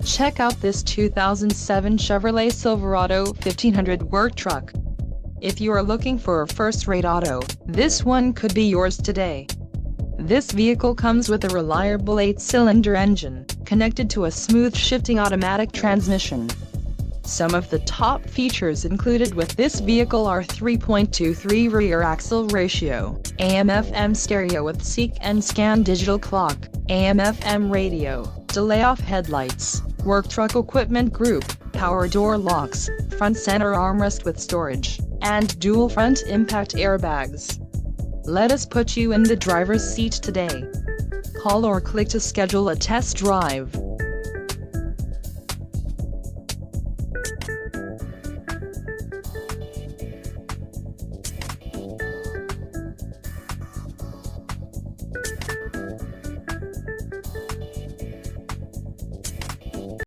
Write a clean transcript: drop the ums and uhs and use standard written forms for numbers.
Check out this 2007 Chevrolet Silverado 1500 work truck. If you are looking for a first-rate auto, this one could be yours today. This vehicle comes with a reliable 8-cylinder engine, connected to a smooth shifting automatic transmission. Some of the top features included with this vehicle are 3.23 rear axle ratio, AM/FM stereo with seek and scan digital clock, AM/FM radio, delay-off headlights, work truck equipment group, power door locks, front center armrest with storage, and dual front impact airbags. Let us put you in the driver's seat today. Call or click to schedule a test drive.